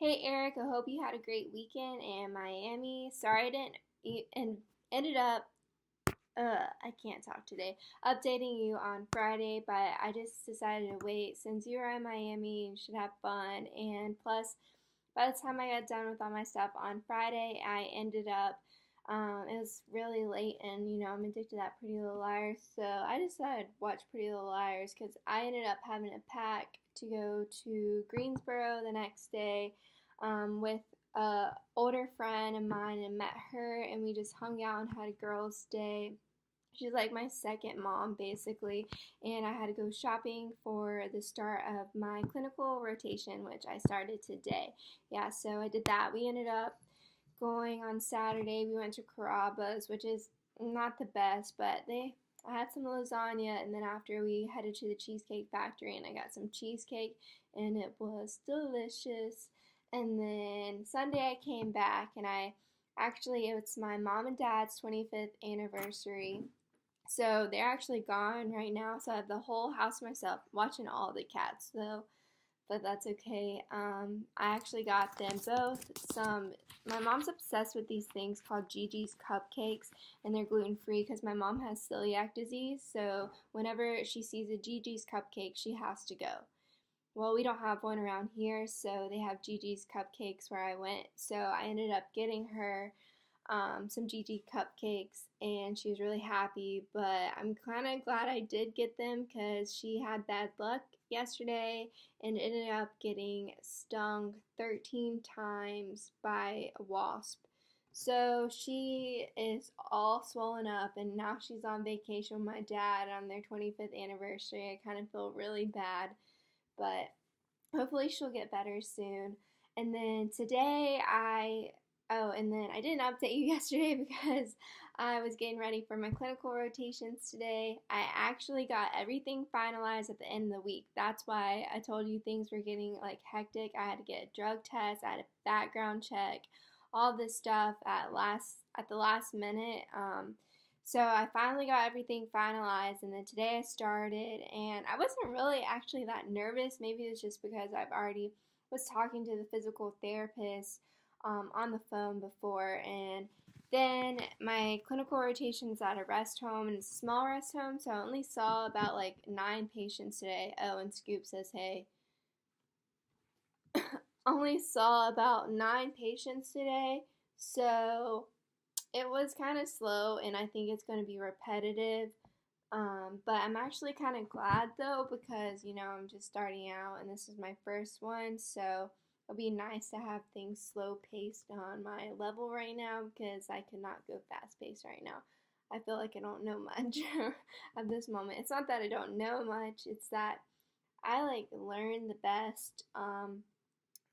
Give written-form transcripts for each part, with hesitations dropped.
Hey Eric, I hope you had a great weekend in Miami. Sorry I didn't and ended up I can't talk today. Updating you on Friday, but I just decided to wait since you were in Miami. You should have fun, and plus, by the time I got done with all my stuff on Friday, I ended up. It was really late, and I'm addicted to that Pretty Little Liars, so I decided to watch Pretty Little Liars because I ended up having to pack to go to Greensboro the next day with a older friend of mine and met her, and we just hung out and had a girls' day. She's like my second mom, basically, and I had to go shopping for the start of my clinical rotation, which I started today. Yeah, so I did that. We ended up going on Saturday. We went to Carrabba's, which is not the best, but I had some lasagna, and then after we headed to the Cheesecake Factory, and I got some cheesecake, and it was delicious. And then Sunday I came back, and it's my mom and dad's 25th anniversary, so they're actually gone right now. So I have the whole house to myself, watching all the cats though, but that's okay. I actually got them both some. My mom's obsessed with these things called Gigi's Cupcakes, and they're gluten free because my mom has celiac disease. So whenever she sees a Gigi's Cupcake, she has to go. Well, we don't have one around here, so they have Gigi's Cupcakes where I went. So I ended up getting her some Gigi cupcakes, and she was really happy. But I'm kind of glad I did get them because she had bad luck yesterday and ended up getting stung 13 times by a wasp. So she is all swollen up, and now she's on vacation with my dad on their 25th anniversary. I kind of feel really bad, but hopefully she'll get better soon. And then today and then I didn't update you yesterday because I was getting ready for my clinical rotations today. I actually got everything finalized at the end of the week. That's why I told you things were getting like hectic. I had to get a drug test, I had a background check, all this stuff at the last minute. So I finally got everything finalized, and then today I started, and I wasn't really actually that nervous. Maybe it was just because I've already was talking to the physical therapist on the phone before, and then my clinical rotation is at a rest home, and it's a small rest home, so I only saw about like 9 patients today. Oh, and Scoop says, hey. Only saw about 9 patients today, so it was kind of slow, and I think it's going to be repetitive. But I'm actually kind of glad though because I'm just starting out and this is my first one, so it'll be nice to have things slow paced on my level right now because I could not go fast paced right now. I feel like I don't know much at this moment. It's not that I don't know much, it's that I like learn the best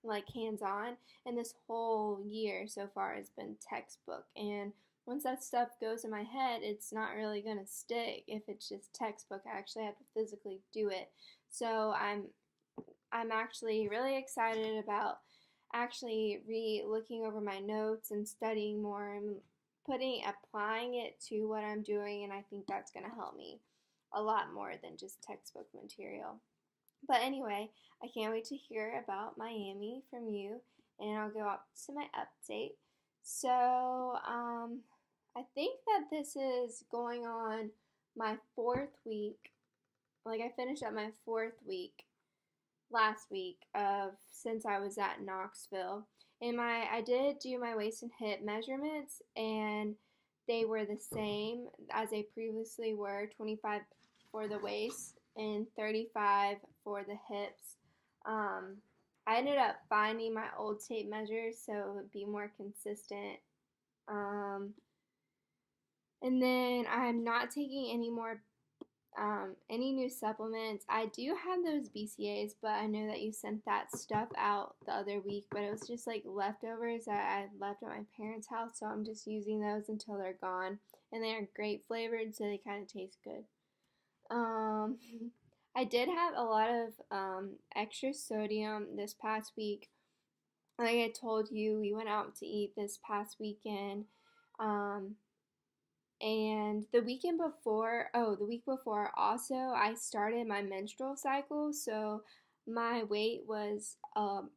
like hands on, and this whole year so far has been textbook. And once that stuff goes in my head, it's not really going to stick if it's just textbook. I actually have to physically do it. So I'm actually really excited about actually looking over my notes and studying more and applying it to what I'm doing, and I think that's going to help me a lot more than just textbook material. But anyway, I can't wait to hear about Miami from you, and I'll go up to my update. So, I think that this is going on my 4th week. Like, I finished up my 4th week last week of since I was at Knoxville. And I did do my waist and hip measurements, and they were the same as they previously were, 25 for the waist and 35 for the hips. Um, I ended up finding my old tape measures so it would be more consistent. Um, and then I'm not taking any new supplements. I do have those BCAs, but I know that you sent that stuff out the other week, but it was just like leftovers that I left at my parents' house, so I'm just using those until they're gone. And they are grape flavored, so they kind of taste good. Um, I did have a lot of extra sodium this past week. Like I told you, we went out to eat this past weekend. Um, and the week before also, I started my menstrual cycle. So my weight was up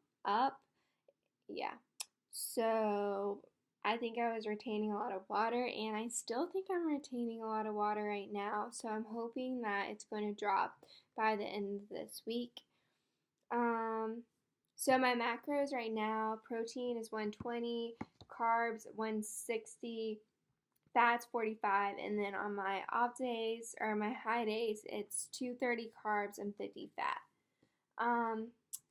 yeah. So I think I was retaining a lot of water, and I still think I'm retaining a lot of water right now. So I'm hoping that it's going to drop by the end of this week. So my macros right now, protein is 120, carbs 160, fats 45, and then on my off days or my high days, it's 230 carbs and 50 fat.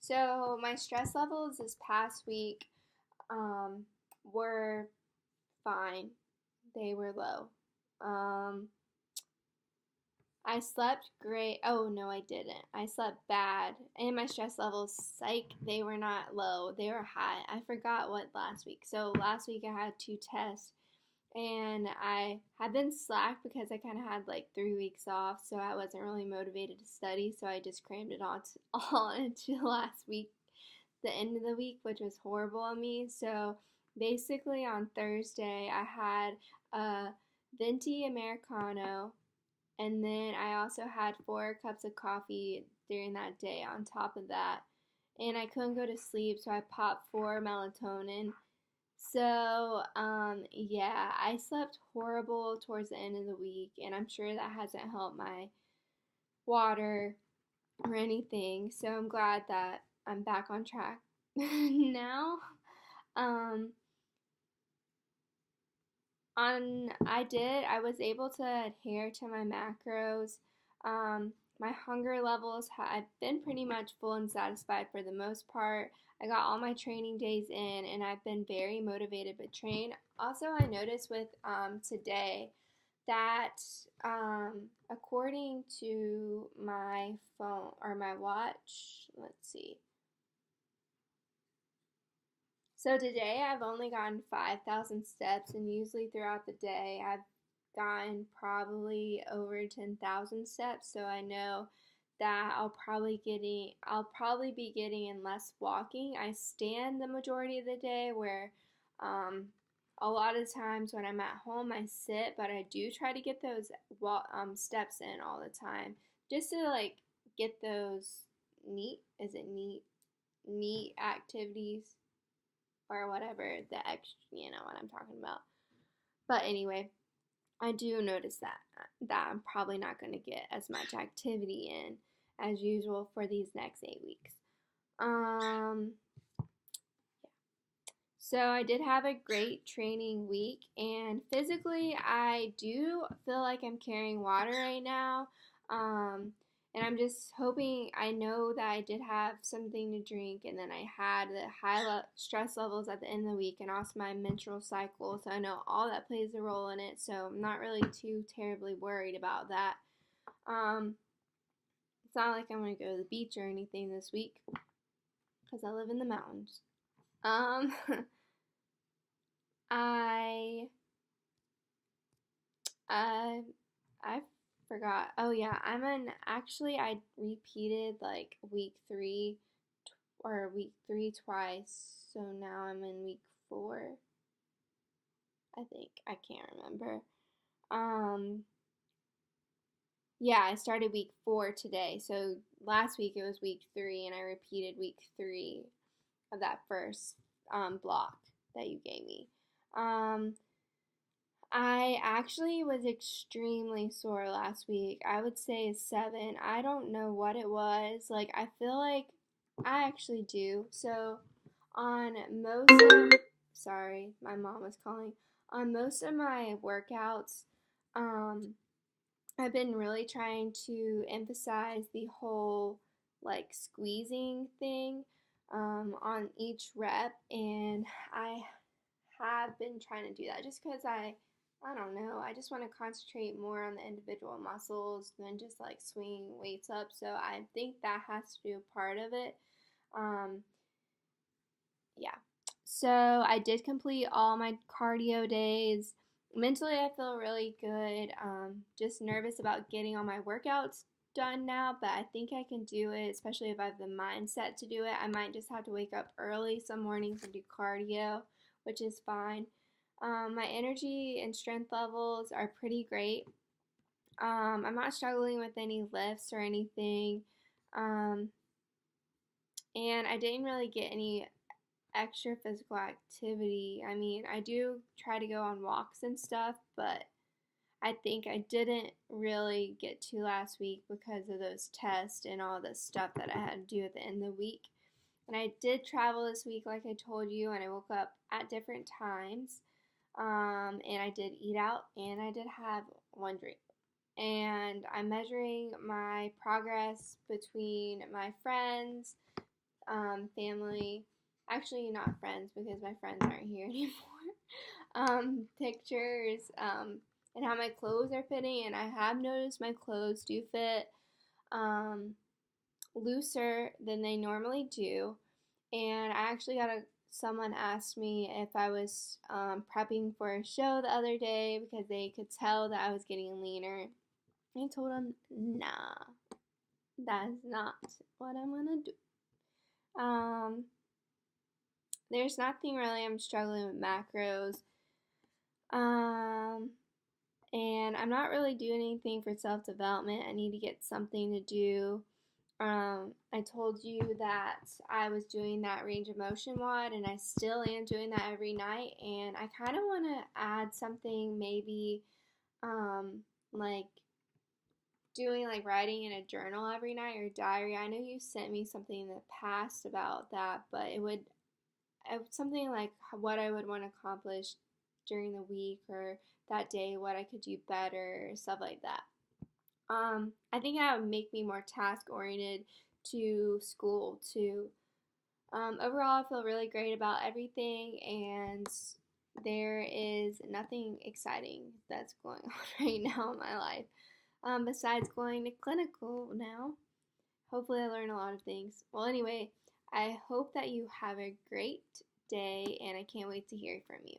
So my stress levels this past week were fine. They were low. I slept great. Oh, no, I didn't. I slept bad. And my stress levels, psych, they were not low. They were high. I forgot what last week. So last week I had 2 tests. And I had been slack because I kind of had like 3 weeks off. So I wasn't really motivated to study. So I just crammed it all into last week, the end of the week, which was horrible on me. So basically on Thursday, I had a venti Americano, and then I also had 4 cups of coffee during that day on top of that. And I couldn't go to sleep, so I popped 4 melatonin. So, yeah, I slept horrible towards the end of the week, and I'm sure that hasn't helped my water or anything. So I'm glad that I'm back on track now. Um, I was able to adhere to my macros. My hunger levels have been pretty much full and satisfied for the most part. I got all my training days in, and I've been very motivated to train. Also, I noticed with today that according to my phone or my watch, let's see. So today I've only gotten 5,000 steps, and usually throughout the day I've gotten probably over 10,000 steps. So I know that I'll probably be getting in less walking. I stand the majority of the day, where a lot of times when I'm at home I sit, but I do try to get those steps in all the time, just to like get those neat activities or whatever, the extra, you know what I'm talking about. But anyway, I do notice that I'm probably not going to get as much activity in as usual for these next 8 weeks. So I did have a great training week, and physically I do feel like I'm carrying water right now. And I'm just hoping, I know that I did have something to drink, and then I had the stress levels at the end of the week, and also my menstrual cycle. So I know all that plays a role in it. So I'm not really too terribly worried about that. It's not like I'm going to go to the beach or anything this week because I live in the mountains. I I forgot. Oh yeah, I repeated like week 3 twice. So now I'm in week 4. I think. I can't remember. Yeah, I started week 4 today. So last week it was week 3, and I repeated week 3 of that first block that you gave me. I actually was extremely sore last week. I would say a 7. I don't know what it was. Like, I feel like I actually do. So, on most of, sorry, my mom was calling. On most of my workouts, I've been really trying to emphasize the whole like squeezing thing on each rep, and I have been trying to do that just because I don't know, I just want to concentrate more on the individual muscles than just like swinging weights up. So I think that has to do a part of it. Um, yeah. So I did complete all my cardio days. Mentally, I feel really good. Just nervous about getting all my workouts done now, but I think I can do it, especially if I have the mindset to do it. I might just have to wake up early some mornings and do cardio, which is fine. My energy and strength levels are pretty great. I'm not struggling with any lifts or anything. And I didn't really get any extra physical activity. I mean, I do try to go on walks and stuff, but I think I didn't really get to last week because of those tests and all the stuff that I had to do at the end of the week. And I did travel this week, like I told you, and I woke up at different times. And I did eat out, and I did have one drink. And I'm measuring my progress between my friends, family, actually not friends because my friends aren't here anymore. Pictures, and how my clothes are fitting. And I have noticed my clothes do fit um, looser than they normally do. And I actually got someone asked me if I was prepping for a show the other day because they could tell that I was getting leaner. I told them, nah, that's not what I'm gonna do. There's nothing really. I'm struggling with macros. Um, and I'm not really doing anything for self development. I need to get something to do. I told you that I was doing that range of motion WOD, and I still am doing that every night. And I kind of want to add something, maybe like doing like writing in a journal every night or diary. I know you sent me something in the past about that, but it would something like what I would want to accomplish during the week or that day, what I could do better, stuff like that. I think that would make me more task oriented to school too. Overall, I feel really great about everything, and there is nothing exciting that's going on right now in my life besides going to clinical now. Hopefully, I learn a lot of things. Well, anyway, I hope that you have a great day, and I can't wait to hear from you.